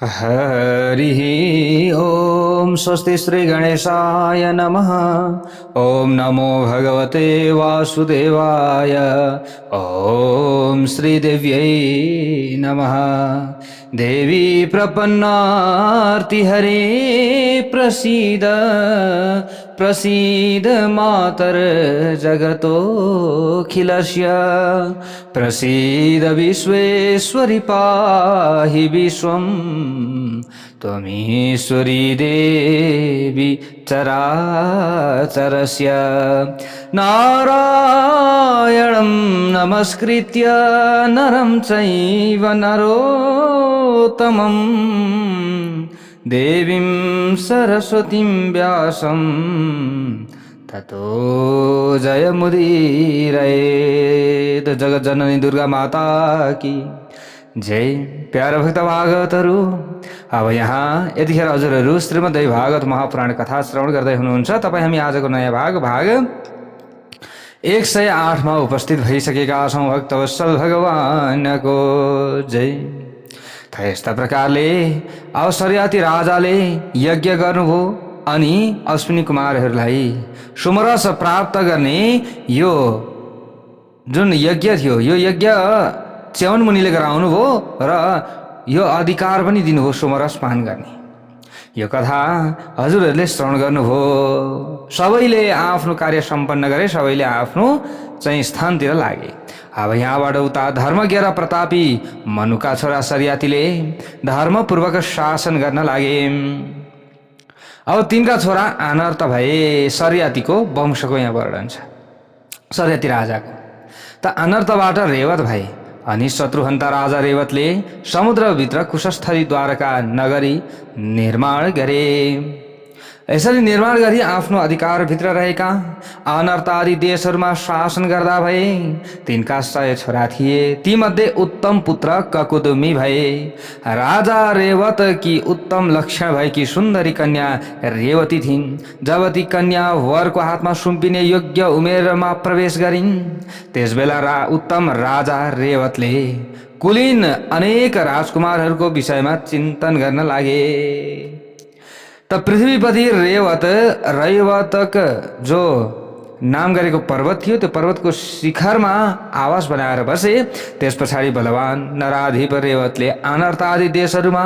हरिः ॐ स्वस्ति श्री गणेशाय नमः। ॐ नमो भगवते वासुदेवाय। ॐ श्रीदेव्यै नमः। देवी प्रपन्नार्तिहरे प्रसीद प्रसीद मातर जगतोऽखिलस्य। प्रसीद विश्वेश्वरि पाहि विश्वं। त्वमीश्वरी देवी चराचरस्य। नारायणं नमस्कृत्य नरं चैव नरोत्तमं। देवीं सरस्वतीं व्यासं ततो जयमुदीरयेत्। जगत जननी दुर्गा माता की जय। प्यारा भक्त भागवतहरू, अब यहाँ यतिखेर हजुरहरू श्रीमद् भागवत महापुराण कथा श्रवण गर्दै हुनुहुन्छ। तपाईँ हामी आजको नयाँ भाग 108 मा उपस्थित भइसकेका छौँ। भक्तवत्सल भगवानको जय। यस्ता प्रकारले अब सरियाती राजाले यज्ञ गर्नुभयो अनि अश्विनी कुमारहरूलाई सुमरस प्राप्त गर्ने यो जुन यज्ञ थियो, यो यज्ञ च्यवन मुनिले गराउनु भयो र यो अधिकार पनि दिनुभयो सुमरस पान गर्ने। यो कथा हजुरहरूले श्रवण गर्नुभयो। सबैले आफ्नो कार्य सम्पन्न गरे, सबैले आफ्नो चाहिँ स्थानतिर लागे। अब यहाँबाट उता धर्मज्ञ र प्रतापी मनुका छोरा सरियातीले धर्मपूर्वक शासन गर्न लागे। अब तिनका छोरा अनर्थ भए। सरियातीको वंशको यहाँ वर्णन छ, सरियाती राजाको। त अनर्थबाट रेवत भए अनि शत्रुहन्ता राजा रेवतले समुद्रभित्र कुशस्थली द्वारका नगरी निर्माण गरे। यसरी निर्माण गरी आफ्नो अधिकारभित्र रहेका अनर्थ आदि देशहरूमा शासन गर्दा भए। तिनका 100 छोरा थिए, तीमध्ये उत्तम पुत्र ककुदुमी भए। राजा रेवत की उत्तम लक्षण भएकी सुन्दरी कन्या रेवती थिइन्। जब ती कन्या वरको हातमा सुम्पिने योग्य उमेरमा प्रवेश गरिन्, त्यसबेला उत्तम राजा रेवतले कुलीन अनेक राजकुमारहरूको विषयमा चिन्तन गर्न लागे। त पृथ्वीपति रैवतक जो नाम गरेको पर्वत थियो, त्यो पर्वतको शिखरमा आवास बनाएर बसे। त्यस पछाडि बलवान नराधिप रेवतले अनर्थ आदि देशहरूमा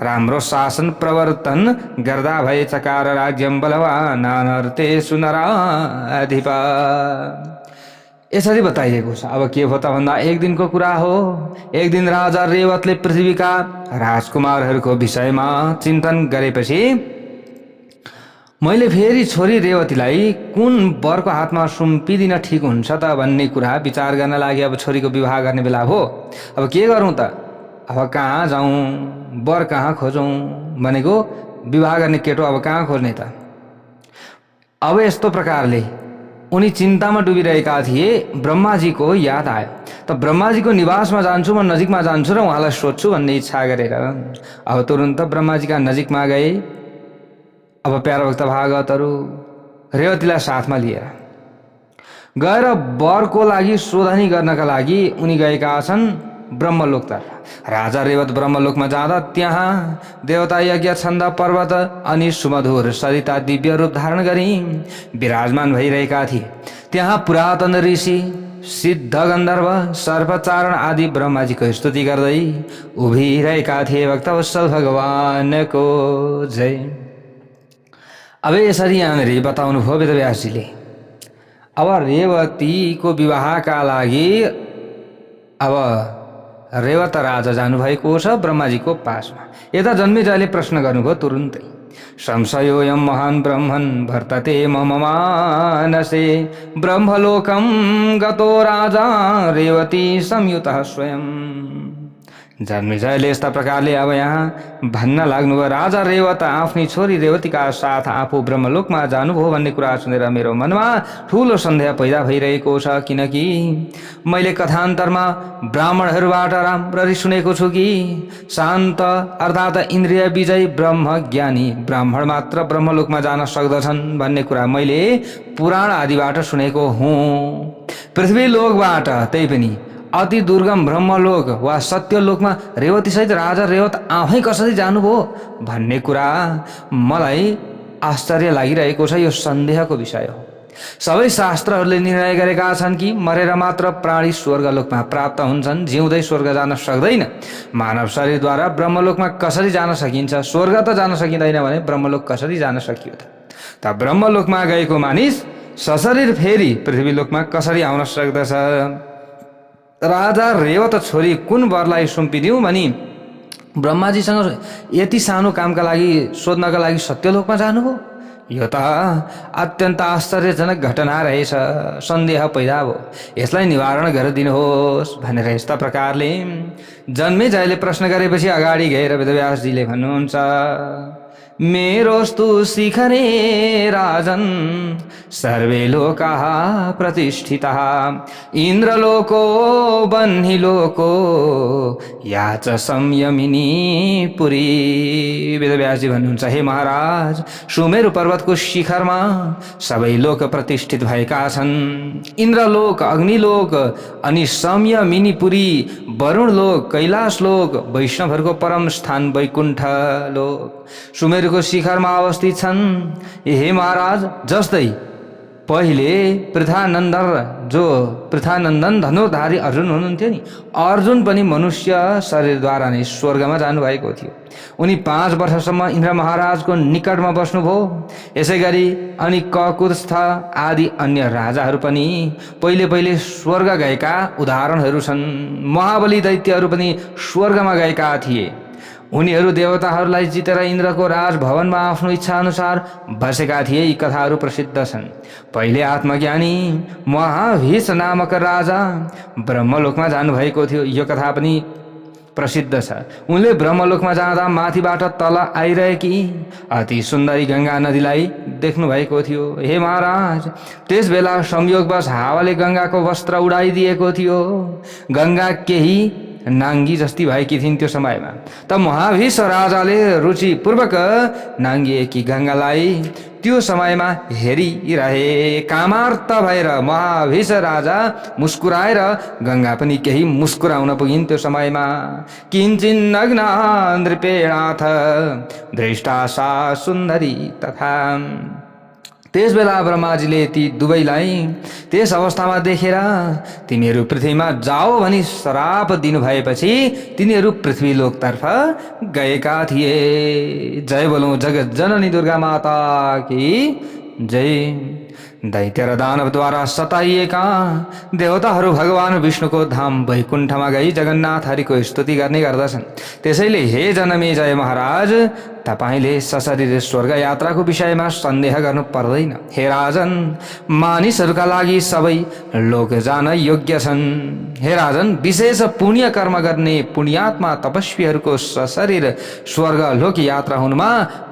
राम्रो शासन प्रवर्तन गर्दा भए। चकार राज्यम बलवान अनर्थेषु नराधिप। यसरी बताइएको छ। अब के भयो त भन्दा एक दिनको कुरा हो। एक दिन राजा रेवतले पृथ्वीका राजकुमारहरूको विषयमा चिन्तन गरेपछि मैले फेरि छोरी रेवतीलाई कुन वरको हातमा सुम्पिदिन ठिक हुन्छ त भन्ने कुरा विचार गर्न लागि। अब छोरीको विवाह गर्ने बेला हो। अब के गरौँ त? अब कहाँ जाउँ, वर कहाँ खोजौँ भनेको विवाह गर्ने केटो अब कहाँ खोज्ने त? अब यस्तो प्रकारले उनी चिन्तामा डुबिरहेका थिए। ब्रह्माजीको याद आयो। त ब्रह्माजीको निवासमा जान्छु, म नजिकमा जान्छु र उहाँलाई सोध्छु भन्ने इच्छा गरेर अब तुरुन्त ब्रह्माजीका नजिकमा गए। अब प्यारा भक्त भागवतहरू रेवतीलाई साथमा लिएर गएर वरको लागि शोधनी गर्नका लागि उनी गएका छन् ब्रह्मलोकतर्फ। राजा रेवत ब्रह्मलोकमा जाँदा त्यहाँ देवता यज्ञ छन्द पर्वत अनि सुमधुर सरिता दिव्य रूप धारण गरी विराजमान भइरहेका थिए। त्यहाँ पुरातन ऋषि सिद्ध गन्धर्व सर्पचारण आदि ब्रह्माजीको स्तुति गर्दै उभिरहेका थिए। भक्तवत्सल भगवानको जय। अब यसरी यहाँनिर बताउनु भयो वेदव्यासजीले। अब रेवतीको विवाहका लागि अब रेवत राजा जानुभएको छ ब्रह्माजीको पासमा। यता जन्मेजयले प्रश्न गर्नुभयो तुरुन्तै। संशयोऽयं महान् ब्रह्मन् वर्तते मम मानसे। ब्रह्मलोकं गतो राजा रेवती संयुतः स्वयं। जन्मेजयले यस्ता प्रकारले अब यहाँ भन्न लाग्नुभयो, राजा रेवत आफ्नी छोरी रेवतीका साथ आफू ब्रह्मलोकमा जानुभयो भन्ने कुरा सुनेर मेरो मनमा ठुलो सन्देह पैदा भइरहेको छ। किनकि मैले कथान्तरमा ब्राह्मणहरूबाट राम्ररी सुनेको छु कि शान्त अर्थात् इन्द्रिय विजयी ब्रह्मज्ञानी ब्राह्मण मात्र ब्रह्मलोकमा जान सक्दछन् भन्ने कुरा मैले पुराण आदिबाट सुनेको हुँ। पृथ्वी लोकबाट त्यही पनि अति दुर्गम ब्रह्मलोक वा सत्यलोकमा रेवतीसहित राजा रेवत आफै कसरी जानुभयो भन्ने कुरा मलाई आश्चर्य लागिरहेको छ। यो सन्देहको विषय हो। सबै शास्त्रहरूले निर्णय गरेका छन् कि मरेर मात्र प्राणी स्वर्गलोकमा प्राप्त हुन्छन्, जिउँदै स्वर्ग जान सक्दैन। मानव शरीरद्वारा ब्रह्मलोकमा कसरी जान सकिन्छ? स्वर्ग त जान सकिँदैन भने ब्रह्मलोक कसरी जान सकियो त ब्रह्मलोकमा गएको मानिस सशरीर फेरि पृथ्वीलोकमा कसरी आउन सक्दछ? राजा रेवत छोरी कुन वरलाई सुम्पिदिउँ भनी ब्रह्माजीसँग यति सानो कामका लागि सोध्नका लागि सत्यलोकमा जानुभयो? यो त अत्यन्त आश्चर्यजनक घटना रहेछ। सन्देह पैदा भयो। यसलाई निवारण गरिदिनुहोस् भनेर यस्ता प्रकारले जन्मेजयले प्रश्न गरेपछि अगाडि गएर वेदव्यासजीले भन्नुहुन्छ, मेरोस्तु शिखरे राजन् सर्वे लोकाः प्रतिष्ठिताः इन्द्रलोको बह्निलोको या च संयमिनी पुरी। वेदव्यासजी भन्नुहुन्छ, हे महाराज, सुमेरु पर्वतको शिखरमा सबै लोक प्रतिष्ठित भएका छन्। इन्द्रलोक, अग्निलोक अनि संयमिनीपुरी, वरुण लोक, कैलाश लोक, वैष्णवहरूको परम स्थान वैकुण्ठ लोक सुमेरुको शिखरमा अवस्थित छन्। हे महाराज, जस्तै पहिले पृथानन्दन धनुर्धारी अर्जुन हुनुहुन्थ्यो नि, अर्जुन पनि मनुष्य शरीरद्वारा नै स्वर्गमा जानुभएको थियो। उनी 5 वर्षसम्म इन्द्र महाराजको निकटमा बस्नुभयो। यसै गरी अनि ककुत्स्थ आदि अन्य राजाहरू पनि पहिले स्वर्ग गएका उदाहरणहरू छन्। महाबली दैत्यहरू पनि स्वर्गमा गएका थिए। उनीहरू देवताहरूलाई जितेर इन्द्रको राजभवनमा आफ्नो इच्छा अनुसार बसेका थिए। यी कथाहरू प्रसिद्ध छन्। पहिले आत्मज्ञानी महाभीष नामक राजा ब्रह्मलोकमा जानुभएको थियो। यो कथा पनि प्रसिद्ध छ। उनले ब्रह्मलोकमा जाँदा माथिबाट तल आइरहेकी अति सुन्दरी गङ्गा नदीलाई देख्नु भएको थियो। हे महाराज, त्यस बेला संयोगवश हावाले गङ्गाको वस्त्र उडाइदिएको थियो। गङ्गा केही नाङ्गी जस्ती भएकी थिइन्। त्यो समयमा त महाभीष राजाले रुचिपूर्वक नाङ्गिएकी गङ्गालाई त्यो समयमा हेरिरहे। कामार्त भएर महाभीष राजा मुस्कुराएर, गङ्गा पनि केही मुस्कुराउन पुगिन्। त्यो समयमा किञ्चिन्नग्ना नृपेणाथ दृष्टा सा सुन्दरी तथा। त्यस बेला ब्रह्माजीले ती दुवैलाई त्यस अवस्थामा देखेर तिनीहरू पृथ्वीमा जाओ भनी श्राप दिनुभएपछि तिनीहरू पृथ्वीलोकतर्फ गएका थिए। जय बोलौं जगत जननी दुर्गा माता की जय। दैत्य र दानवद्वारा सताइएका देवताहरू भगवान विष्णुको धाम वैकुण्ठमा गई जगन्नाथ हरिको स्तुति गर्ने गर्दछन्। त्यसैले हे जनमेजय महाराज, तपाईले सशरीर स्वर्ग यात्राको विषयमा सन्देह गर्नु पर्दैन। हे राजन, मानिसहरूका लागि सबै लोक जान योग्य छन्। हे राजन, विशेष पुण्य कर्म गर्ने पुण्यात्मा तपस्वीहरूको सशरीर स्वर्ग लोक यात्रा हुनुमा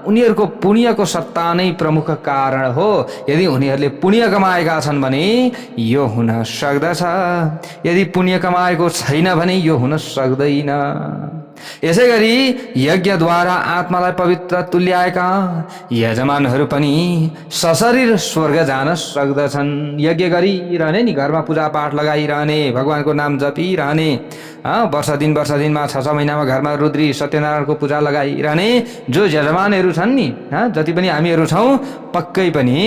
उनीहरूको पुण्यको सत्ता नै प्रमुख कारण हो। यदि उनीहरूले पुण्य कमाएका छन् भने यो हुन सक्दछ, यदि पुण्य कमाएको छैन भने यो हुन सक्दैन। यसै गरी यज्ञद्वारा आत्मालाई पवित्र तुल्याएका यजमानहरू पनि सशरीर स्वर्ग जान सक्दछन्। यज्ञ गरिरहने नि, घरमा पूजापाठ लगाइरहने, भगवानको नाम जपिरहने, वर्ष दिनमा 6 महिनामा घरमा रुद्री सत्यनारायणको पूजा लगाइरहने जो यजमानहरू छन् नि, जति पनि हामीहरू छौँ, पक्कै पनि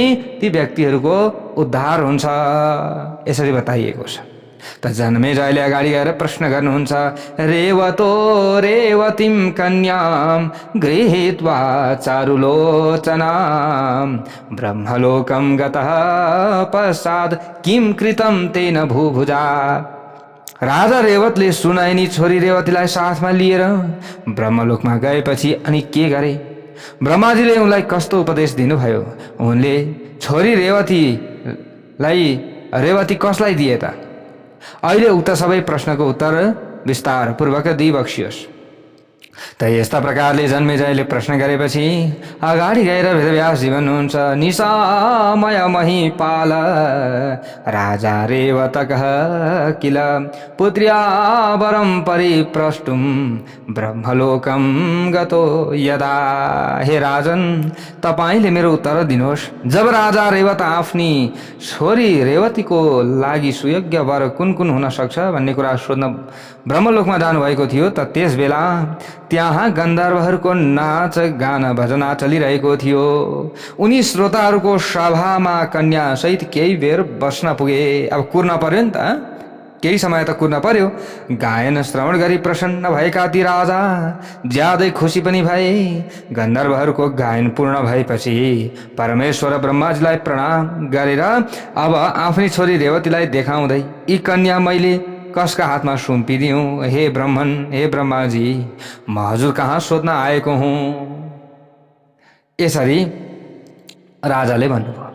ती व्यक्तिहरूको उद्धार हुन्छ, यसरी बताइएको छ। त जनमेजयले अगाडि गएर प्रश्न गर्नुहुन्छ, रेवतो रेवतीं कन्यां गृहीत्वा चारुलोचनां ब्रह्मलोकं गतः पश्चात् किं कृतं तेन भूभुजा। राजा रेवतले सुनयनी छोरी रेवतीलाई साथमा लिएर ब्रह्मलोकमा गएपछि अनि के गरे? ब्रह्माजीले उनलाई कस्तो उपदेश दिनुभयो? उनले छोरी रेवती कसलाई दिए त? अहिले उक्त सबै प्रश्नको उत्तर विस्तार पूर्वक दिइबक्सियोस्। त यस्ता प्रकारले जन्मेजयले प्रश्न गरेपछि अगाडि गएर वेदव्यासजी भन्नुहुन्छ, निशामय महिपाल राजा रेवतकः किल पुत्र्या वरं परिप्रष्टुम ब्रह्मलोकम गतो यदा। हे राजन, तपाईले मेरो उत्तर दिनुहोस्। जब राजा रेवत आफ्नी छोरी रेवतीको लागि सुयोग्य वर कुन कुन हुन सक्छ भन्ने कुरा सोध्न ब्रह्मलोकमा जानुभएको थियो, त त्यस बेला त्यहाँ गन्धर्वहरूको नाच गान भजना चलिरहेको थियो। उनी श्रोताहरूको सभामा कन्या सहित केही बेर बस्न पुगे। अब कुर्न पर्यो नि त, केही समय त कुर्न पर्यो। गायन श्रवण गरी प्रसन्न भएका ती राजा ज्यादै खुसी पनि भए। गन्धर्वहरूको गायन पूर्ण भएपछि परमेश्वर ब्रह्माजीलाई प्रणाम गरेर अब आफ्नी छोरी रेवतीलाई देखाउँदै, यी कन्या मैले कसका हातमा सुम्पिदिउँ? हे ब्रह्मन, हे ब्रह्माजी, म हजुर कहाँ सोध्न आएको हुँ। यसरी राजाले भन्नुभयो।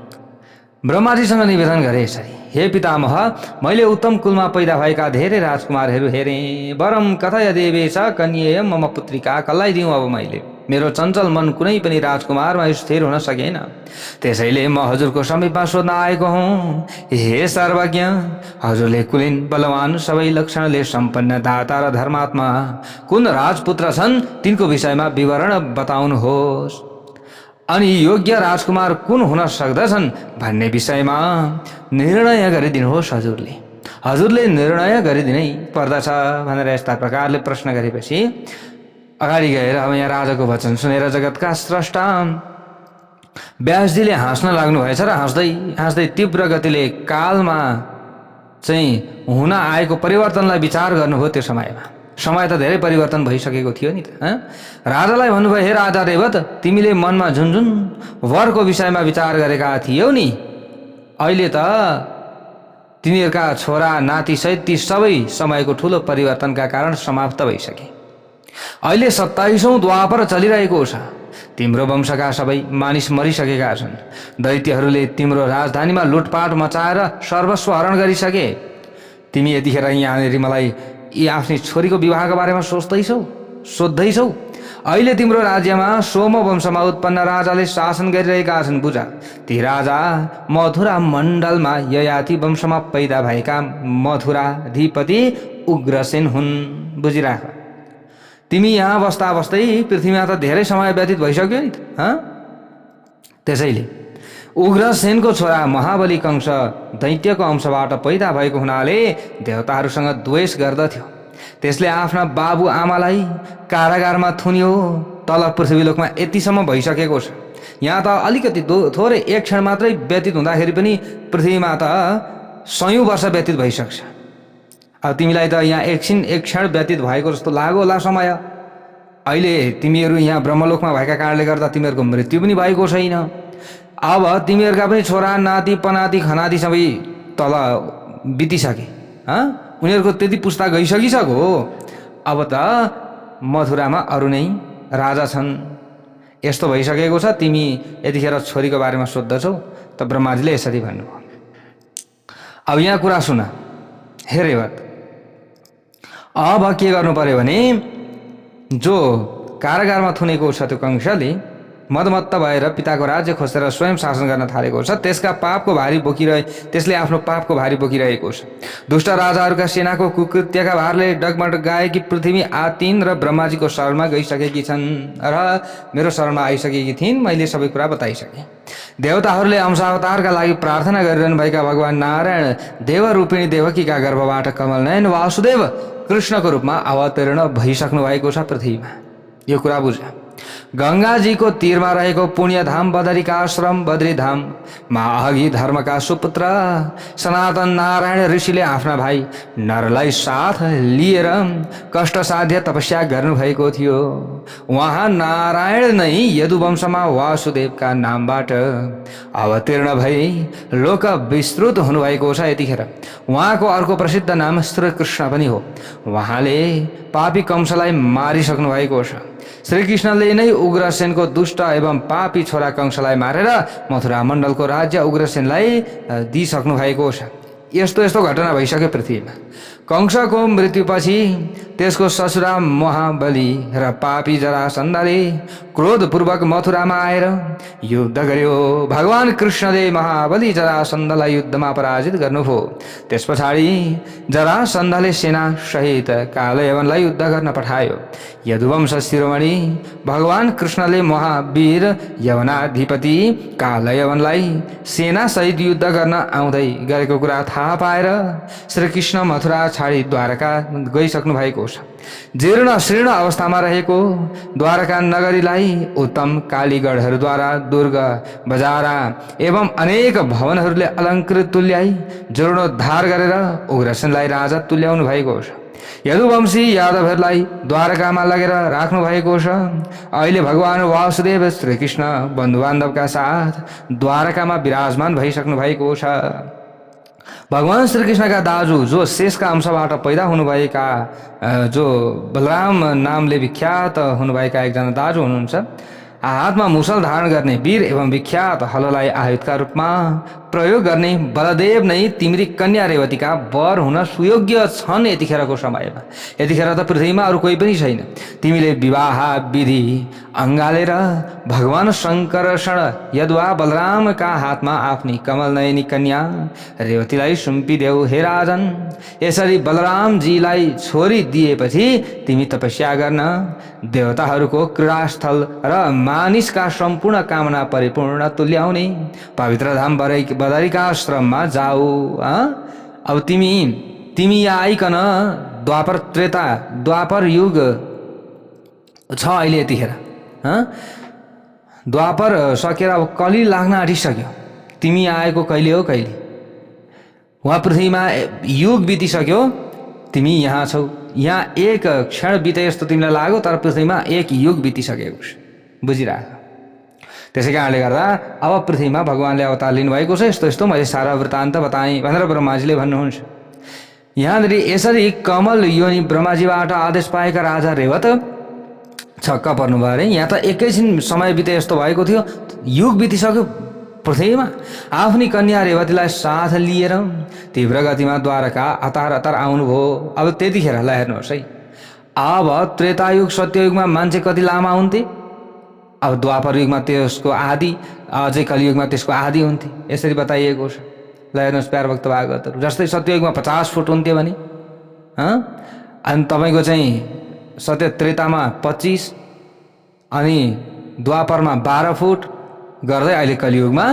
ब्रह्माजीसँग निवेदन गरे यसरी, हे पितामह, मैले उत्तम कुलमा पैदा भएका धेरै राजकुमारहरू हेरेँ, वरम कथय देवेश कन्येय मम पुत्रिका, कसलाई दिउँ अब मैले? मेरो चञ्चल मन कुनै पनि राजकुमारमा स्थिर हुन सकेन। त्यसैले म हजुरको समीपमा सोध्न आएको हुँ। हे सर्वज्ञ, हजुरले कुलीन बलवान सबै लक्षणले सम्पन्न दाता र धर्मात्मा कुन राजपुत्र छन् तिनको विषयमा विवरण बताउनुहोस्। अनि योग्य राजकुमार कुन हुन सक्दछन् भन्ने विषयमा निर्णय गरिदिनुहोस्। हजुरले निर्णय गरिदिनै पर्दछ भनेर यस्ता प्रकारले प्रश्न गरेपछि अगाडि गएर अब यहाँ राजाको वचन सुनेर जगतका स्रष्टा व्यासजीले हाँस्न लाग्नु भएछ र हाँस्दै हाँस्दै तीव्र गतिले कालमा चाहिँ हुन आएको परिवर्तनलाई विचार गर्नुभयो। त्यो समय त धेरै परिवर्तन भइसकेको थियो नि त। राजालाई भन्नुभयो, हे राजा रेवत, तिमीले मनमा जुन जुन वरको विषयमा विचार गरेका थियौ नि, अहिले त तिनीहरूका छोरा नाति सहित ती सबै समयको ठुलो परिवर्तनका कारण समाप्त भइसके। अहिले 27औं द्वापर चलिरहेको छ। तिम्रो वंशका सबै मानिस मरिसकेका छन्। दैत्यहरूले तिम्रो राजधानीमा लुटपाट मचाएर सर्वस्व हरण गरिसके। तिमी यतिखेर यहाँनिर मलाई यी आफ्नी छोरीको विवाहको बारेमा सोध्दैछौ। अहिले तिम्रो राज्यमा सोम वंशमा उत्पन्न राजाले शासन गरिरहेका छन्। बुझ, ती राजा मथुरा मण्डलमा ययाति वंशमा पैदा भएका मथुराधिपति उग्रसेन हुन्। बुझिराख, तिमी यहाँ बस्दा बस्दै पृथ्वीमा त धेरै समय व्यतीत भइसक्यो नि त। त्यसैले उग्रसेनको छोरा महाबली कंस दैत्यको अंशबाट पैदा भएको हुनाले देवताहरूसँग द्वेष गर्दथ्यो। त्यसले आफ्ना बाबु आमालाई कारागारमा थुन्यो। तल पृथ्वीलोकमा यतिसम्म भइसकेको छ। यहाँ त अलिकति थोरै एक क्षण मात्रै व्यतीत हुँदाखेरि पनि पृथ्वीमा त 100 वर्ष व्यतीत भइसक्छ। अब तिमीलाई त यहाँ एकछिन एक क्षण व्यतीत भएको जस्तो लाग्यो होला समय। अहिले तिमीहरू यहाँ ब्रह्मलोकमा भएका कारणले गर्दा तिमीहरूको मृत्यु पनि भएको छैन। अब तिमीहरूका पनि छोरा नाति पनाति खनाति सबै तल बितिसके। उनीहरूको त्यति पुस्ता गइसकिसक्यो। अब त मथुरामा अरू नै राजा छन्। यस्तो भइसकेको छ। तिमी यतिखेर छोरीको बारेमा सोध्दछौ। त ब्रह्माजीले यसरी भन्नुभयो। अब यहाँ कुरा सुन, हे रेवत, अब के गर्नु पर्यो भने जो कारागारमा थुनेको छ त्यो कंसले मदमत्त भएर पिताको राज्य खोसेर स्वयं शासन गर्न थालेको छ। त्यसले आफ्नो पापको भारी बोकिरहेको छ। दुष्ट राजाहरूका सेनाको कुकृत्यका भारले डगमग गाएकी पृथ्वी आतिन र ब्रह्माजीको शरणमा गइसकेकी छन् र मेरो शरणमा आइसकेकी थिइन्। मैले सबै कुरा बताइसकेँ। देवताहरूले अंशावतारका लागि प्रार्थना गरिरहनु भएका भगवान नारायण देवरूपिणी देवकीका गर्भबाट कमलनयन वासुदेव कृष्णको रूपमा अवतीर्ण भइसक्नु भएको छ पृथ्वीमा। यो कुरा बुझ। गंगाजीको तीरमा रहेको पुण्यधाम बदरीका आश्रम बद्रीधाम मा अघि धर्मका सुपुत्र सनातन नारायण ऋषिले आफ्ना भाइ नरलाई साथ लिएर कष्टसाध्य तपस्या गर्नुभएको थियो। उहाँ नारायण नै यदुवंशमा वासुदेवका नामबाट अवतीर्ण भई लोक विस्तृत हुनुभएको छ। यतिखेर उहाँको अर्को प्रसिद्ध नाम श्रीकृष्ण पनि हो। उहाँले पापी कंसलाई मारिसक्नु भएको छ। श्रीकृष्णले नै उग्रसेनको दुष्ट एवं पापी छोरा कंसलाई मारेर मथुरा मण्डलको राज्य उग्रसेनलाई दिइसक्नु भएको छ। यस्तो यस्तो घटना भइसक्यो पृथ्वीमा। कंसको मृत्युपछि त्यसको ससुरा महाबली र पापी जरासन्धले क्रोधपूर्वक मथुरामा आएर युद्ध गर्यो। भगवान कृष्णले महाबली जरासन्धलाई युद्धमा पराजित गर्नुभयो। त्यस पछाडि जरासन्धले सेना सहित कालयवनलाई युद्ध गर्न पठायो। यदुवंश शिरोमणि भगवान कृष्णले महावीर यवनाधिपति कालयवनलाई सेना सहित युद्ध गर्न आउँदै गरेको कुरा थाहा पाएर श्रीकृष्ण मथुरा छाडी द्वारका गइसक्नु भएको छ। जीर्ण शीर्ण अवस्थामा रहेको द्वारका नगरीलाई उत्तम कालीगढहरूद्वारा दुर्ग बजारा एवं अनेक भवनहरूले अलङ्कृत तुल्याई जीर्णोद्धार गरेर उग्रसेनलाई राजा तुल्याउनु भएको छ। यदुवंशी यादवहरूलाई द्वारकामा लगेर राख्नु भएको छ। अहिले भगवान वासुदेव श्रीकृष्ण बन्धुबान्धवका साथ द्वारकामा विराजमान भइसक्नु भएको छ। भगवान श्रीकृष्णका दाजु जो शेषका अंशबाट पैदा हुनुभएका जो बलराम नामले विख्यात हुनुभएका एकजना दाजु हुनुहुन्छ। हातमा मुसल धारण गर्ने वीर एवं विख्यात हललाई आयुधका रूपमा प्रयोग गर्ने बलदेव नै तिम्री कन्या रेवतीका वर हुन सुयोग्य छन् यतिखेरको समयमा। यतिखेर त पृथ्वीमा अरू कोही पनि छैन। तिमीले विवाह विधि अङ्गालेर भगवान शङ्करषण यदुवा बलरामका हातमा आफ्नी कमल नयनी कन्या रेवतीलाई सुम्पिदेऊ हे राजन। यसरी बलरामजीलाई छोरी दिएपछि तिमी तपस्या गर्न देवताहरूको क्रीडास्थल र मानिसका सम्पूर्ण कामना परिपूर्ण तुल्याउने पवित्र धाम बदरिकाश्रममा जाऊ। अब तिमी यहाँ आइकन द्वापर त्रेता द्वापर युग छ अहिले यतिखेर। द्वापर सकेर अब कलि लाग्न आँटिसक्यो। तिमी आएको कहिले हो कहिले? वहाँ पृथ्वीमा युग बितिसक्यो, तिमी यहाँ छौ। यहाँ एक क्षण बिते जस्तो तिमीलाई लाग्यो, तर पृथ्वीमा एक युग बितिसकेको छ। बुझिरहेको? त्यसै कारणले गर्दा अब पृथ्वीमा भगवानले अवतार लिनुभएको छ। यस्तो यस्तो मैले सारा वृत्तान्त बताएँ भनेर ब्रह्माजीले भन्नुहुन्छ। यहाँनिर यसरी कमल योनि ब्रह्माजीबाट आदेश पाएका राजा रेवत छक्क पर्नुभयो अरे। यहाँ त एकैछिन समय बिते जस्तो भएको थियो, युग बितिसक्यो। पृथ्वीमा आफ्नी कन्या रेवतीलाई साथ लिएर तीव्र गतिमा द्वारका हतार हतार आउनुभयो। अब त्यतिखेर ल हेर्नुहोस् है, अब त्रेतायुग सत्ययुगमा मान्छे कति लामा हुन्थे, अब द्वापर युगमा त्यसको आदि, अझै कलियुगमा त्यसको आदि हुन्थे। यसरी बताइएको छ। ल हेर्नुहोस् प्यार भक्त भागवतहरू, जस्तै सत्ययुगमा 50 फुट हुन्थ्यो भने अनि तपाईँको चाहिँ सत्य त्रेतामा 25 अनि द्वापरमा 12 फुट गर्दै अहिले कलियुगमा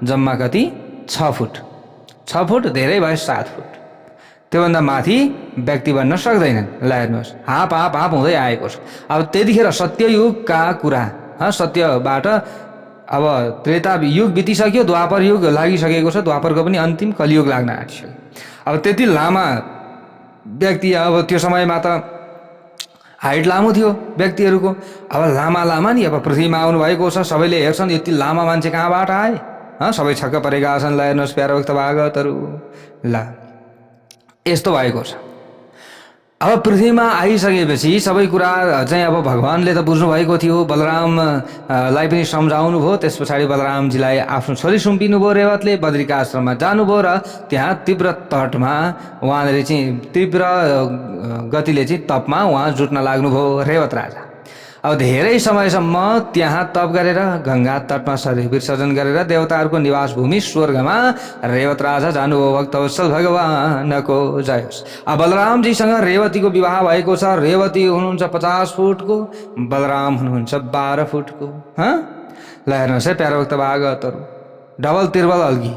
जम्मा कति 6 फुट। 6 फुट धेरै भयो 7 फुट। त्योभन्दा माथि व्यक्ति बन्न सक्दैनन्। ल हेर्नुहोस्, हाप हाप हाप हुँदै आएको छ। अब त्यतिखेर सत्ययुगका कुरा, सत्यबाट अब त्रेता युग बितिसक्यो, द्वापर युग लागिसकेको छ, द्वापरको पनि अन्तिम कलियुग लाग्न आँटिसक्यो। अब त्यति लामा व्यक्ति, अब त्यो समयमा त हाइट लामो थियो व्यक्तिहरूको। अब लामा नि अब पृथ्वीमा आउनुभएको छ। सबैले हेर्छन् यति लामा मान्छे कहाँबाट आए, सबै छक्क परेका छन्। ल हेर्नुहोस् प्यारो भक्त भागवतहरू, ल यस्तो भएको छ। अब पृथ्वीमा आइसकेपछि सबै कुरा चाहिँ अब भगवानले त बुझ्नु भएको थियो, बलरामलाई पनि सम्झाउनु भयो। त्यस पछाडि बलरामजीलाई आफ्नो छोरी सुम्पिनु भयो। रेवतले बद्रिकाश्रममा जानुभयो र त्यहाँ तीव्र तटमा उहाँले चाहिँ तीव्र गतिले चाहिँ तपमा उहाँ जुट्न लाग्नुभयो रेवत राजा। अब धेरै समयसम्म त्यहाँ तप गरेर गङ्गा तटमा शरीर विसर्जन गरेर देवताहरूको निवास भूमि स्वर्गमा रेवत राजा जानुभयो। भक्तवत्सल भगवानको जय होस्। अब बलरामजीसँग रेवतीको विवाह भएको छ। रेवती हुनुहुन्छ 50 फुटको, बलराम हुनुहुन्छ 12 फुटको। ल हेर्नुहोस् है प्यारो भक्त भागवतहरू, डबल तिर्बल अल्गी।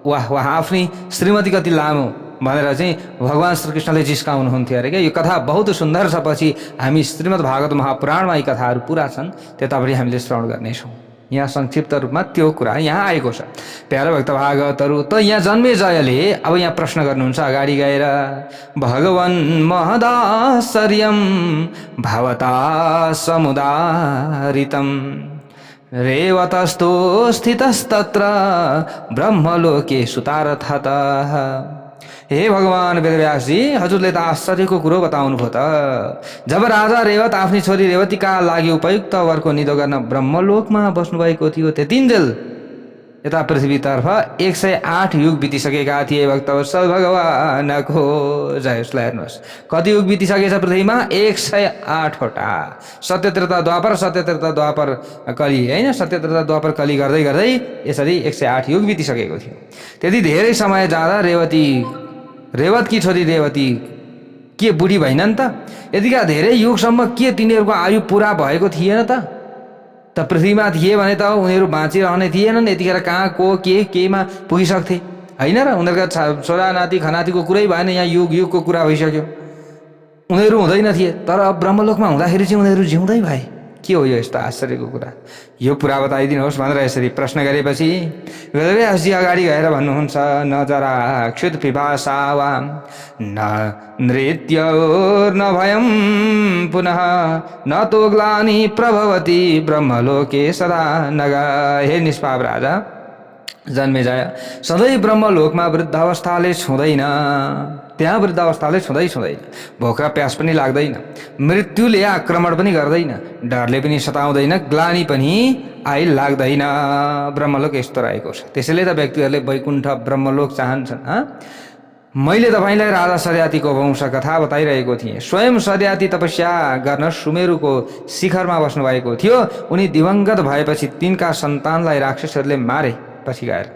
वाह वाह, आफ्नी श्रीमती कति लामो भनेर चाहिँ भगवान श्रीकृष्णले जिस्काउनुहुन्थ्यो अरे क्या। यो कथा बहुत सुन्दर छ। पछि हामी श्रीमद् भागवत महापुराणमा यी कथाहरू पुरा छन्, त्यता पनि हामीले श्रवण गर्नेछौँ। यहाँ संक्षिप्त रूपमा त्यो कुरा यहाँ आएको छ। प्यारो भक्त भागवतहरू, त यहाँ जन्मेजयले अब यहाँ प्रश्न गर्नुहुन्छ अगाडि गएर, भगवन् महदाश्चर्यं भवता समुदारितं रेवतस्थो स्थितस्तत्र ब्रह्मलोके सुतार्थतः। हे भगवान वेदव्यास जी, हजुरले त आश्चर्यको कुरो बताउनु भयो त। जब राजा रेवत आफ्नी छोरी रेवतीका लागि उपयुक्त वरको निधो गर्न ब्रह्मलोकमा बस्नुभएको थियो, त्यतिन्जेल यता पृथ्वीतर्फ 108 युग बितिसकेका थिए भक्तवत्सल भगवानको जय। उसलाई हेर्नुहोस् कति युग बितिसकेछ पृथ्वीमा 108 वटा। सत्य त्रेता द्वापर, सत्य त्रेता द्वापर कली होइन, सत्य त्रेता द्वापर कली गर्दै गर्दै यसरी 108 युग बितिसकेको थियो। त्यति धेरै समय जाँदा रेवतकी छोरी रेवती के बुढी भएनन् त? यतिका धेरै युगसम्म के तिनीहरूको आयु पुरा भएको थिएन त पृथ्वीमा थिए भने त उनीहरू बाँचिरहने थिएनन्। यतिखेर कहाँ को केमा पुगिसक्थे होइन र? उनीहरूका छोरा नाति खनातीको कुरै भएन, यहाँ युगको कुरा भइसक्यो। उनीहरू हुँदैन थिए, तर अब ब्रह्मलोकमा हुँदाखेरि चाहिँ उनीहरू जिउँदै भए। के हो यो यस्तो आश्चर्यको कुरा? यो पुरा बताइदिनुहोस् भनेर यसरी प्रश्न गरेपछि वेदव्यासजी अगाडि गएर भन्नुहुन्छ, न जरा क्षुत पिपासा वा न नृत्य न भयं पुनः न तो ग्लानि प्रभवति ब्रह्मलोके सदा नगा। हे निष्पाप राजा जन्मेजय, सधैँ ब्रह्मलोकमा वृद्ध अवस्थाले छुँदैन, त्यहाँ वृद्ध अवस्थाले छुँदैन, भोक र प्यास पनि लाग्दैन, मृत्युले आक्रमण पनि गर्दैन, डरले पनि सताउँदैन, ग्लानी पनि लाग्दैन। ब्रह्मलोक यस्तो रहेको छ। त्यसैले त व्यक्तिहरूले वैकुण्ठ ब्रह्मलोक चाहन्छन्। मैले तपाईँलाई राजा सर्यातीको वंश कथा बताइरहेको थिएँ। स्वयं सर्याती तपस्या गर्न सुमेरुको शिखरमा बस्नुभएको थियो। उनी दिवंगत भएपछि तिनका सन्तानलाई राक्षसहरूले मारे पछि गएर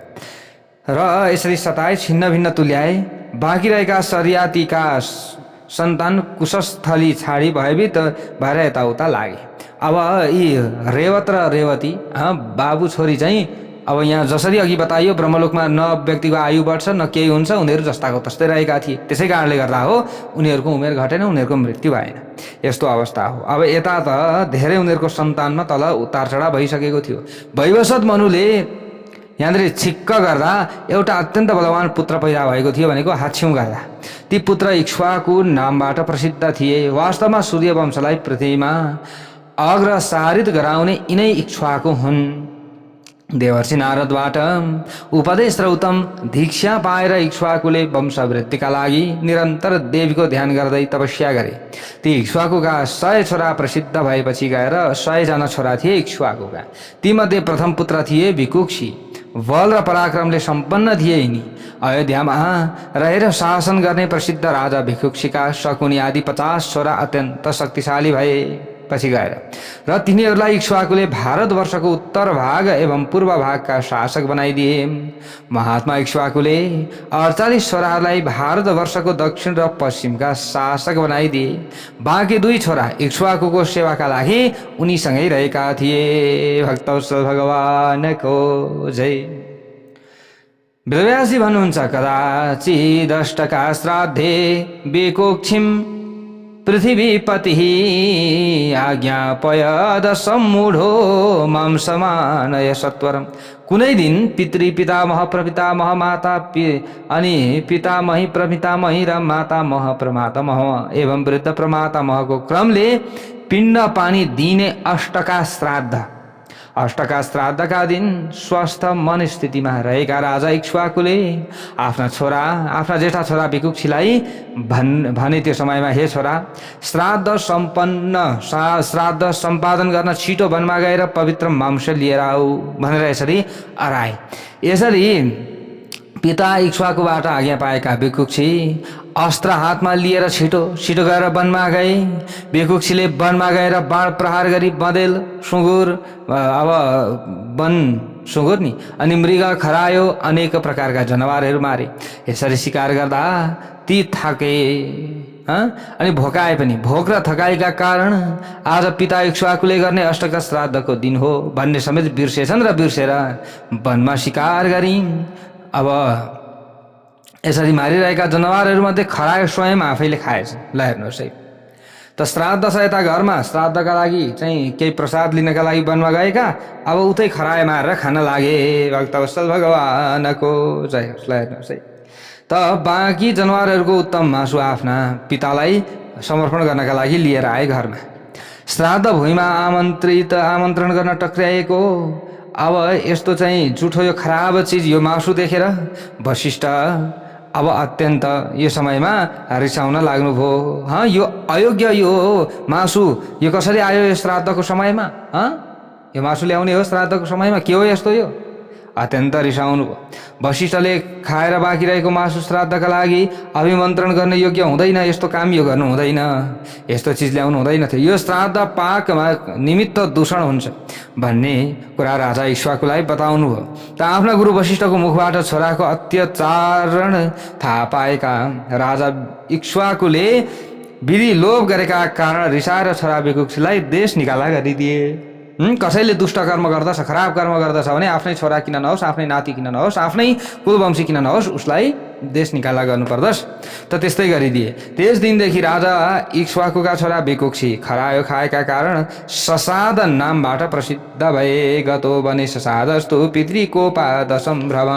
र यसरी सताए, छिन्न भिन्न तुल्याए। बाँकी रहेका सर्यातीका सन्तान कुशस्थली छाडी भयभीत भएर यताउता लागे। अब यी रेवत र रेवती बाबु छोरी चाहिँ अब यहाँ जसरी अघि बताइयो ब्रह्मलोकमा न व्यक्तिको आयु बढ्छ न केही हुन्छ, उनीहरू जस्ताको तस्तै रहेका थिए। त्यसै कारणले गर्दा हो उनीहरूको उमेर घटेन, उनीहरूको मृत्यु भएन। यस्तो अवस्था हो। अब यता त धेरै उनीहरूको सन्तानमा तल उतार चढाव भइसकेको थियो। वैवस्वत मनुले यहाँनिर छिक्क गर्दा एउटा अत्यन्त बलवान पुत्र पैदा भएको थियो भनेको हाच्छिउँ गर्दा। ती पुत्र इक्ष्वाकु नामबाट प्रसिद्ध थिए। वास्तवमा सूर्यवंशलाई पृथ्वीमा अग्रसारित गराउने यिनै इक्ष्वाकु हुन्। देवर्षि नारदबाट उपदेश र उत्तम दीक्षा पाएर इक्ष्वाकुले वंशवृद्धिका लागि निरन्तर देवीको ध्यान गर्दै तपस्या गरे। ती इक्ष्वाकुका 100 छोरा प्रसिद्ध भएपछि गएर 100 जना छोरा थिए इक्ष्वाकुका। तीमध्ये प्रथम पुत्र थिए भिकुक्षी। बल र पराक्रमले सम्पन्न थिए यिनी। अयोध्यामा रहेर शासन गर्ने प्रसिद्ध राजा भिकुक्षीका शकुनी आदि 50 छोरा अत्यन्त शक्तिशाली भए पछि गएर र तिनीहरूलाई इक्ष्वाकुले भारतवर्षको उत्तर भाग एवं पूर्व भागका शासक बनाइदिए। महात्मा इक्ष्वाकुले 48 छोराहरूलाई भारतवर्षको दक्षिण र पश्चिमका शासक बनाइदिए। बाँकी 2 छोरा इक्ष्वाकुको सेवाका लागि उनीसँगै रहेका थिए। भक्तवत्सल भगवानको जय। वेदव्यासजी भन्नुहुन्छ, कदाचिदष्टका श्राद्धे विकुक्षिम पृथिवीपति आज्ञापयद सम्मूढो मां समानय सत्वरम। कुनै दिन पितृ पितामह प्रपितामह माता अनि पितामही प्रपितामही र मातामह प्रमातामह एवं वृद्ध प्रमातामहको क्रमले पिण्ड पानी दिने अष्टका श्राद्धका दिन स्वस्थ मन स्थितिमा रहेका राजा इक्ष्वाकुले आफ्ना जेठा छोरा विकुक्षीलाई भने त्यो समयमा, हे छोरा, श्राद्ध सम्पादन गर्न छिटो वनमा गएर पवित्र मांस लिएर आऊ भनेर यसरी अराए। यसरी पिता इक्ष्वाकुबाट आज्ञा पाएका विकुक्षी अस्त्र हातमा लिएर छिटो गएर वनमा गए। विकुक्षीले वनमा गएर बाण प्रहार गरी बँदेल, सुँगुर, अब वन सुँगुर नि, अनि मृग, खरायो, अनेक प्रकारका जनावरहरू मारे। यसरी शिकार गर्दा ती थाके अनि भोकाए पनि। भोक र थकाइका कारण आज पिता इक्ष्वाकुले गर्ने अष्टका श्राद्धको दिन हो भन्ने समेत बिर्सेछन् र बिर्सेर वनमा शिकार गरी अब यसरी मारिरहेका जनावरहरूमध्ये खरायो स्वयं आफैले खाएछ। ल हेर्नुहोस् है, त श्राद्ध छ यता घरमा, श्राद्धका लागि चाहिँ केही प्रसाद लिनका लागि वनमा गएका, अब उतै खरायो मारेर खान लागे। भक्तवत्सल भगवानको जय। ल हेर्नुहोस् है, त बाँकी जनावरहरूको उत्तम मासु आफ्ना पितालाई समर्पण गर्नका लागि लिएर आए घरमा। श्राद्ध भूमिमा आमन्त्रण गर्न टक्र्याएको अब यस्तो चाहिँ जुठो यो खराब चिज यो मासु देखेर वशिष्ठ अब अत्यन्त यो समयमा रिसाउन लाग्नुभयो। यो अयोग्य यो मासु यो कसरी आयो यो श्राद्धको समयमा? यो मासु ल्याउने हो श्राद्धको समयमा? के हो यस्तो? यो अत्यन्त रिसाउनु भयो। वशिष्ठले खाएर बाँकी रहेको मासु श्राद्धका लागि अभिमन्त्रण गर्न योग्य हुँदैन, यस्तो काम यो गर्नु हुँदैन, यस्तो चिज ल्याउनु हुँदैन थियो, यो श्राद्ध पाकमा निमित्त दूषण हुन्छ भन्ने कुरा राजा इक्ष्वाकुलाई बताउनु भयो। त आफ्ना गुरु वशिष्ठको मुखबाट छोराको अत्याचारण थाहा पाएका राजा इक्ष्वाकुले विधि लोभ गरेका कारण रिसाएर छोरा विकुक्षीलाई देश निकाला गरिदिए। कसैले दुष्ट कर्म गर्दछ, खराब कर्म गर्दछ भने आफ्नै छोरा किन नहोस्, आफ्नै नाति किन नहोस्, आफ्नै कुलवंशी किन नहोस्, उसलाई देश निकाला गर्नुपर्दछ। त त्यस्तै गरिदिए। त्यस दिनदेखि राजा इक्ष्वाकुका छोरा विकुक्षी खरायो खाएका कारण ससाद नामबाट प्रसिद्ध भए। गतो वने ससादस्तु पितृकोपाद सम्भ्रम।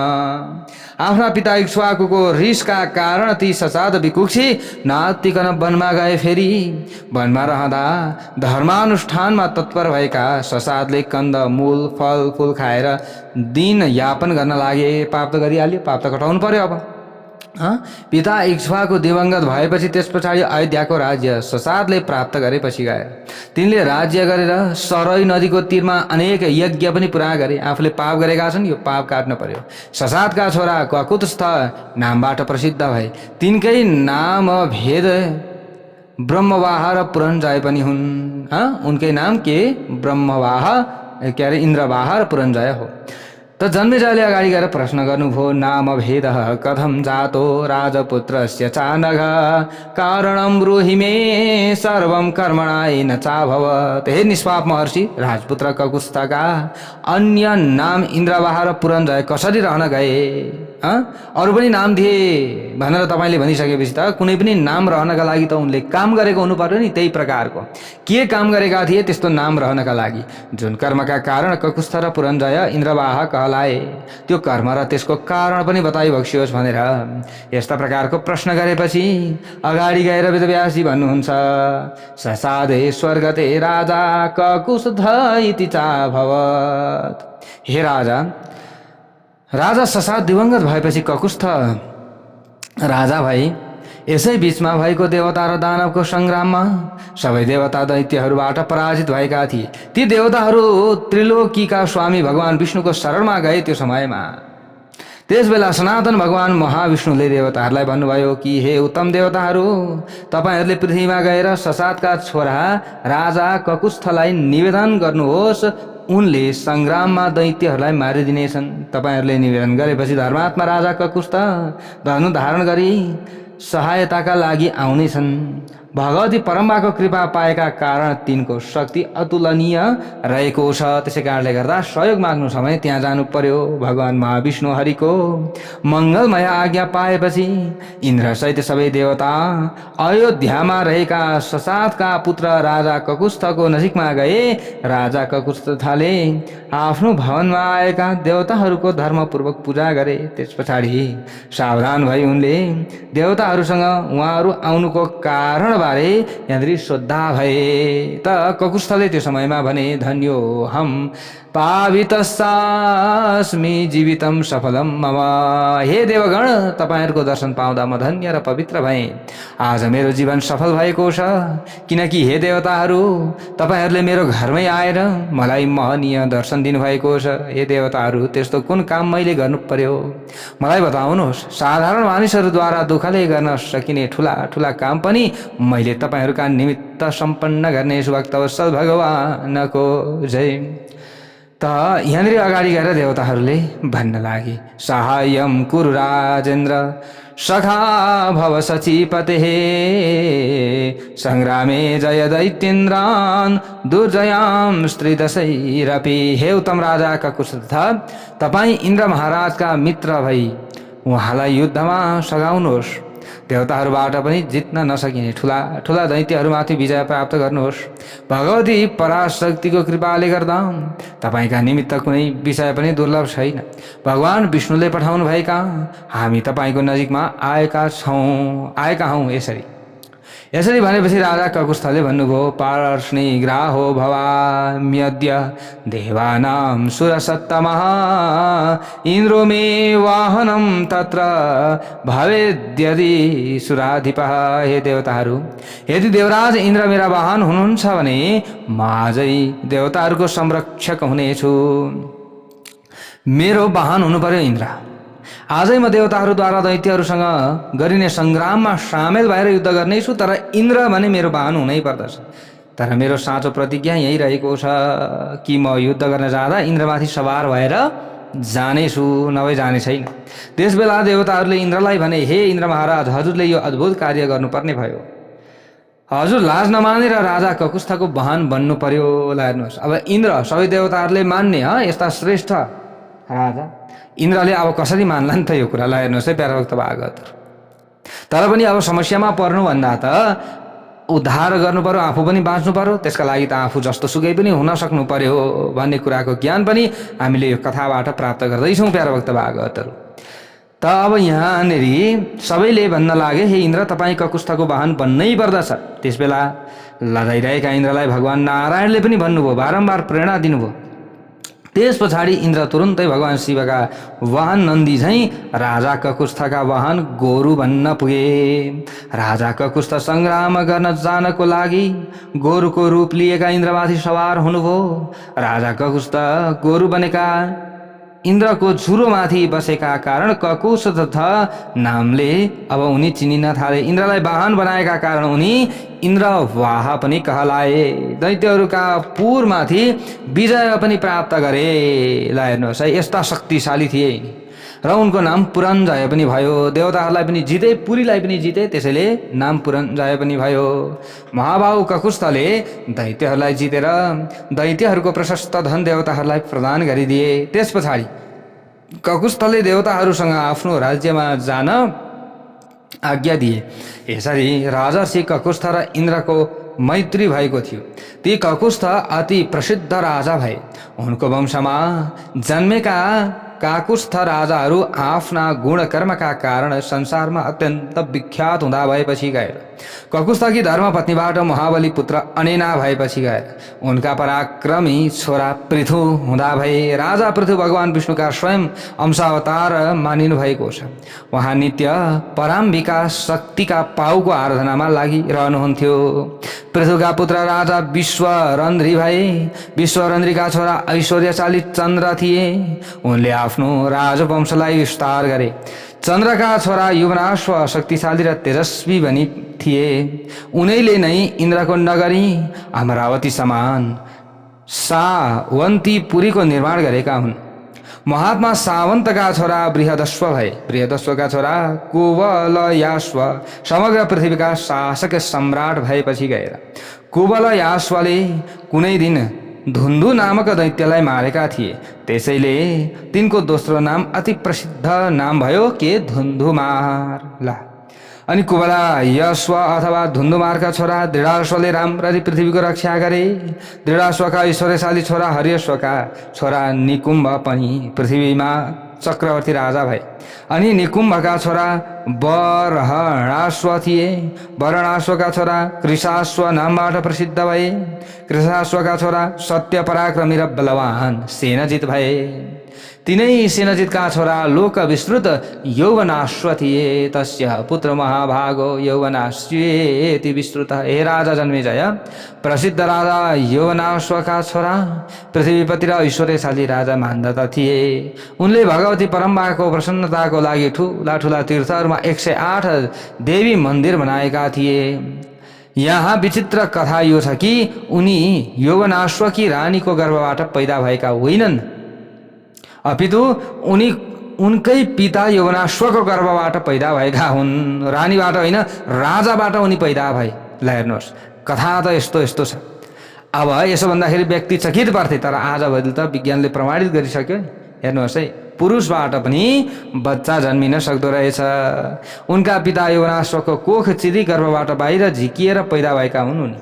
आफ्ना पिता इक्ष्वाकुको रिसका कारण ती ससाद विकुक्षी नातिकन वनमा गए। फेरि वनमा रहँदा धर्मानुष्ठानमा तत्पर भएका ससादले कन्द मूल फल फूल खाएर दिन यापन गर्न लागे। पाप त गरिहाल्यो, पाप त कटाउनु पर्यो। अब पिता इक्ष्वाकु दिवंगत भएपछि त्यस पछाडि अयोध्याको राज्य ससादले प्राप्त गरेपछि गए। तिनले राज्य गरेर सरोइ नदीको तीरमा अनेक यज्ञ पनि पुरा गरे। आफूले पाप गरेका छन्, यो पाप काट्न पर्यो। ससादका छोरा ककुत्स्थ नामबाट प्रसिद्ध भए। तिनकै नाम भेद ब्रह्मवाह र पुरञ्जय पनि हुन्। उनकै नाम के ब्रह्मवाह के अरे इन्द्रवाह र पुरञ्जय हो। त जन्मेजयले अगाडि गएर प्रश्न गर्नुभयो, नाम भेद कथम जातो राजपुत्रस्य चानघ कारणं ब्रूहि मे सर्वं कर्मणाय चाभवत्। हे निष्पाप महर्षि, राजपुत्र ककुत्स्थका अन्य नाम इन्द्रवाह र पुरञ्जय कसरी रहन गए? अरू पनि नाम दिए भनेर तपाईँले भनिसकेपछि त कुनै पनि नाम रहनका लागि त उनले काम गरेको हुनु पर्यो नि। त्यही प्रकारको के काम गरेका थिए त्यस्तो नाम रहनका लागि? जुन कर्मका कारण ककुस्थ र पुरञ्जय इन्द्रवाह कहलाए, त्यो कर्म र त्यसको कारण पनि बताइ बक्सियोस् भनेर यस्ता प्रकारको प्रश्न गरेपछि अगाडि गएर वेदव्यासजी भन्नुहुन्छ, ससादे स्वर्गते राजा ककुस्थ इति चाभवत्। हे राजा ससाद दिवंगत भएपछि ककुस्थ राजा भई। यसै बीचमा भएको देवता र दानवको संग्राममा सबै देवता दैत्यहरूबाट पराजित भएका थिए। ती देवताहरू त्रिलोकीका स्वामी भगवान विष्णुको शरणमा गए। त्यो समयमा त्यसबेला सनातन भगवान महाविष्णुले देवताहरूलाई भन्नुभयो कि हे उत्तम देवताहरू, तपाईहरूले पृथ्वीमा गएर ससादका छोरा राजा ककुस्थलाई निवेदन गर्नुहोस्, उनले संग्राममा दैत्यहरूलाई मारिदिनेछन्। तपाईहरूले निवेदन गरेपछि धर्मात्मा राजा ककुस्थ धनु धारण गरी सहायताका लागि आउनेछन्। भगवती परम्बाको कृपा पाएका कारण तिनको शक्ति अतुलनीय रहेको छ। त्यसै कारणले गर्दा सहयोग माग्नु समय त्यहाँ जानु पर्यो। भगवान महाविष्णु हरिको मङ्गलमय आज्ञा पाएपछि इन्द्र सहित सबै देवता अयोध्यामा रहेका ससादका पुत्र राजा ककुस्थको नजिकमा गए। राजा ककुस्थले आफ्नो भवनमा आएका देवताहरूको धर्मपूर्वक पूजा गरे। त्यस पछाडि सावधान भई उनले देवताहरूसँग उहाँहरू आउनुको कारण बारे यहाँनिर सोद्धा भए। त ककुस्थले त्यो समयमा भने, धन्यो हम पावितस्सास्मि जीवितम सफलम मम। हे देवगण, तपाईहरूको दर्शन पाउँदा म धन्य र पवित्र भएँ। आज मेरो जीवन सफल भएको छ, किनकि हे देवताहरू, तपाईहरूले मेरो घरमै आएर मलाई महनीय दर्शन दिनुभएको छ। हे देवताहरू, त्यस्तो कुन काम मैले गर्नु पर्यो मलाई बताउनुहोस्। साधारण मानिसहरूद्वारा दुःखले गर्न सकिने ठुला ठुला काम पनि मैले तपाईहरूका निमित्त सम्पन्न गर्ने भक्तवत्सल भगवानको जय। त यहाँनिर अगाडि गएर देवताहरूले भन्न लागे, सहायम कुरु राजेन्द्र सखा भव सचीपते संग्रामे जय दैत्येन्द्रान् दुर्जयां स्त्रीदशैरपि। हे उत्तम राजा ककुस्थ, तपाईँ इन्द्र महाराजका मित्र भई उहाँलाई युद्धमा सघाउनुहोस्। देवताहरूबाट पनि जित्न नसकिने ठुला ठुला दैत्यहरूमाथि विजय प्राप्त गर्नुहोस्। भगवती पराशक्तिको कृपाले गर्दा तपाईँका निमित्त कुनै विषय पनि दुर्लभ छैन। भगवान विष्णुले पठाउनु भएका हामी तपाईँको नजिकमा आएका हौँ। यसरी भनेपछि राजा ककुस्थले भन्नुभयो, पार्ष्णिग्राहो भवाम्यद्य देवानां सुरसत्तमः इन्द्रो मे वाहनं तत्र भवेद्यदि सुराधिपः। हे देवताहरू, यदि देवराज इन्द्र मेरा वाहन हुनुहुन्छ भने म आजै देवताहरूको संरक्षक हुनेछु। मेरो वाहन हुनु पर्यो इन्द्र। आजै म देवताहरूद्वारा दैत्यहरूसँग गरिने सङ्ग्राममा सामेल भएर युद्ध गर्नेछु, तर इन्द्र भने मेरो वाहन हुनै पर्दछ। तर मेरो साँचो प्रतिज्ञा यही रहेको छ कि म युद्ध गर्न जाँदा इन्द्रमाथि सवार भएर जानेछु, नभए जाने छैन। त्यसबेला देवताहरूले इन्द्रलाई भने, हे इन्द्र महाराज, हजुरले यो अद्भुत कार्य गर्नुपर्ने भयो। हजुर लाज नमानेर राजा ककुस्थको वाहन बन्नु पर्यो। ल हेर्नुहोस्, अब इन्द्र सबै देवताहरूले मान्ने यस्ता श्रेष्ठ राजा, इन्द्रले अब कसरी मान्ला नि त यो कुरा। ल हेर्नुहोस् है प्यारा भक्त भागवतहरू। तर पनि अब समस्यामा पर्नुभन्दा त उद्धार गर्नु पर्यो, आफू पनि बाँच्नु पर्यो, त्यसका लागि त आफू जस्तो सुकै पनि हुन सक्नु पर्यो भन्ने कुराको ज्ञान पनि हामीले यो कथाबाट प्राप्त गर्दैछौँ प्यारा भक्त भागवतहरू। त अब यहाँनिर सबैले भन्न लागे, हे इन्द्र, तपाईँ ककुस्थको वाहन बन्नै पर्दछ। त्यसबेला लडाइरहेका इन्द्रलाई भगवान नारायणले पनि भन्नुभयो, बारम्बार प्रेरणा दिनुभयो। त्यस पछाडि इन्द्र तुरुन्तै भगवान शिवका वाहन नन्दी झैँ राजा ककुस्थका वाहन गोरु बन्न पुगे। राजा ककुस्थ सङ्ग्राम गर्न जानको लागि गोरुको रूप लिएका इन्द्रमाथि सवार हुनुभयो। राजा ककुस्थ गोरु बनेका इन्द्रको झुरोमाथि बसेका कारण ककुस्थ नामले अब उनी चिनिन थाले। इन्द्रलाई वाहन बनाएका कारण उनी इन्द्रवाह पनि कहलाए। दैत्यहरूका पुरमाथि विजय पनि प्राप्त गरे। ल हेर्नुहोस् है, यस्ता शक्तिशाली थिए र उनको नाम पुरञ्जय पनि भयो। देवताहरूलाई पनि जिते, पुरीलाई पनि जिते, त्यसैले नाम पुरञ्जय पनि भयो। महाबाहु ककुस्थले दैत्यहरूलाई जितेर दैत्यहरूको प्रशस्त धन देवताहरूलाई प्रदान गरिदिए। त्यस पछाडि ककुस्थले देवताहरूसँग आफ्नो राज्यमा जान आज्ञा दिए। यसरी राजर्षि ककुस्थ र इन्द्रको मैत्री भएको थियो। ती ककुस्थ अति प्रसिद्ध राजा भए। उनको वंशमा जन्मेका काकुस्थ राजाहरू आफ्ना गुणकर्मका कारण संसारमा अत्यन्त विख्यात हुँदा भएपछि गएर ककुस्थकी धर्मपत्नीबाट महाबली पुत्र अनेना भएपछि गएर उनका पराक्रमी छोरा पृथु हुँदा भए। राजा पृथु भगवान विष्णुका स्वयं अंशावतार मानिनु भएको छ। उहाँ नित्य पराम्बिका शक्तिका पाउको आराधनामा लागिरहनुहुन्थ्यो। पृथुका पुत्र राजा विश्वरन्ध्री भए। विश्वरन्ध्रीका छोरा ऐश्वर्यशाली चन्द्र थिए। उनले आफ्नो राजवंशलाई विस्तार गरे। चन्द्रका छोरा युवनाश्व शक्तिशाली र तेजस्वी भनी थिए। उनैले नै इन्द्रको नगरी अमरावती समान सावन्तीपुरीको निर्माण गरेका हुन्। महात्मा सावन्तका छोरा बृहदश्व भए। बृहदश्वका छोरा कुवलयाश्व समग्र पृथ्वीका शासक सम्राट भएपछि गएर कुवलयाश्वले कुनै दिन धुन्धु नामक दैत्यलाई मारेका थिए। त्यसैले तिनको दोस्रो नाम अति प्रसिद्ध नाम भयो के धुन्धुमार। ल अनि कुवलयाश्व अथवा धुन्धुमारका छोरा दृढाश्वले राम्ररी पृथ्वीको रक्षा गरे। दृढाश्वका ऐश्वर्यशाली छोरा हरिश्वका छोरा निकुम्भ पनि पृथ्वीमा चक्रवर्ती राजा भए। अनि निकुम्भका छोरा वरहणाश्व थिए। वरणाश्वका छोरा कृशाश्व नामबाट प्रसिद्ध भए। कृशाश्वका छोरा सत्य पराक्रमी र बलवान सेनजित भए। तिनै सेनजितका छोरा लोक विस्तृत यौवनाश्व थिए। तस्य पुत्र महाभागो यौवनाश्वेति विस्तृत। हे राजा जन्मेजय, प्रसिद्ध राजा यौवनाश्वका छोरा पृथ्वीपति र ऐश्वर्यशाली राजा मान्दता थिए। उनले भगवती परम्बाको प्रसन्नताको लागि ठुला ठुला तीर्थहरूमा 108 देवी मन्दिर बनाएका थिए। यहाँ विचित्र कथा यो छ कि उनी यौवनाश्वकी रानीको गर्भबाट पैदा भएका होइनन्, अपितु उनकै पिता यौवनाश्वको गर्भबाट पैदा भएका हुन्। रानीबाट होइन, राजाबाट उनी पैदा भए। ल हेर्नुहोस्, कथा त यस्तो यस्तो छ। अब यसो भन्दाखेरि व्यक्ति चकित पर्थे, तर आजभोलि त विज्ञानले प्रमाणित गरिसक्यो नि। हेर्नुहोस् है, पुरुषबाट पनि बच्चा जन्मिन सक्दो रहेछ। उनका पिता यौवनाश्वको कोख चिरी गर्भबाट बाहिर झिकिएर पैदा भएका हुन् उनी।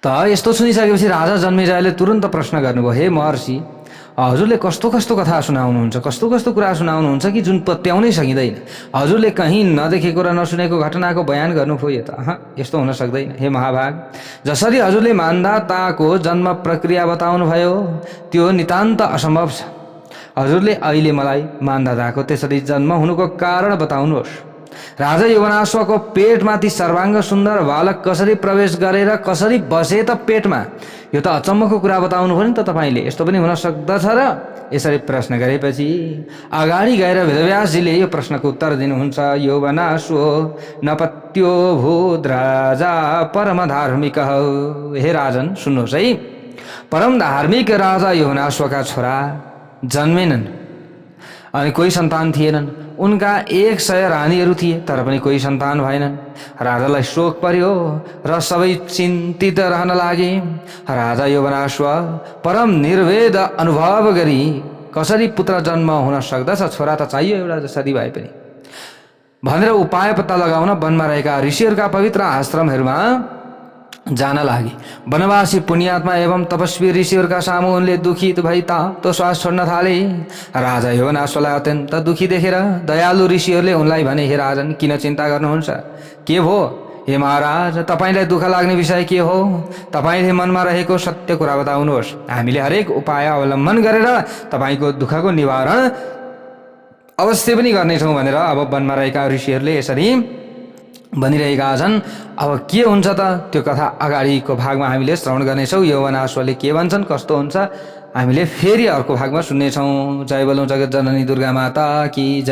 त यस्तो सुनिसकेपछि राजा जन्मेजयले तुरन्त प्रश्न गर्नुभयो, हे महर्षि, हजुरले कस्तो कस्तो कथा सुनाउनुहुन्छ, कस्तो कस्तो कुरा सुनाउनुहुन्छ कि जुन पत्याउनै सकिँदैन। हजुरले कहीँ नदेखेको र नसुनेको घटनाको बयान गर्नुभयो त यस्तो हुन सक्दैन। हे महाभाग, जसरी हजुरले मान्दाताको जन्म प्रक्रिया बताउनुभयो त्यो नितान्त असम्भव छ। हजुरले अहिले मलाई मान्दाताको त्यसरी जन्म हुनुको कारण बताउनुहोस्। राजा यवनाश्वको पेटमा ती सर्वाङ्ग सुन्दर बालक कसरी प्रवेश गरेर कसरी बसे त पेटमा, यो त अचम्मको कुरा बताउनु पर्यो नि त तपाईँले। यस्तो पनि हुन सक्दछ र? यसरी प्रश्न गरेपछि अगाडि गएर वेदव्यासजीले यो प्रश्नको उत्तर दिनुहुन्छ। यौवनाश्व नपत्यो भूत राजा परम धार्मिक। हे राजन सुन्नुहोस् है, परम धार्मिक राजा यवनाश्वका छोरा जन्मेनन् अनि कोही सन्तान थिएनन्। उनका 100 रानीहरू थिए तर पनि कोही सन्तान भएनन्। राजालाई शोक पर्यो र सबै चिन्तित रहन लागे। राजा यवनाश्व परम निर्वेद अनुभव गरी कसरी पुत्र जन्म हुन सक्दछ, छोरा त चाहियो एउटा जसरी भए पनि भनेर उपाय पत्ता लगाउन वनमा रहेका ऋषिहरूका पवित्र आश्रमहरूमा जान लागे। वनवासी पुण्यात्मा एवं तपस्वी ऋषिहरूका सामु उनले दुखित भई तातो श्वास छोड्न थाले। राजा यवनाश्वलाई अत्यन्त दुखी देखेर दयालु ऋषिहरूले उनलाई भने, हे राजन किन चिन्ता गर्नुहुन्छ, के भो? हे महाराज, तपाईलाई दुःख लाग्ने विषय के हो? तपाईले मनमा रहेको सत्य कुरा बताउनुहोस्। हामीले हरेक उपाय अवलम्बन गरेर तपाईको दुःखको निवारण अवश्य पनि गर्नेछौँ भनेर अब वनमा रहेका ऋषिहरूले यसरी भनिरहेका छन्। अब के हुन्छ त त्यो कथा अगाडिको भागमा हामीले श्रवण गर्नेछौँ। यवनाश्वले के भन्छन्, कस्तो हुन्छ, हामीले फेरि अर्को भागमा सुन्नेछौँ। जय बोलौँ जगत जननी दुर्गा माता की जय।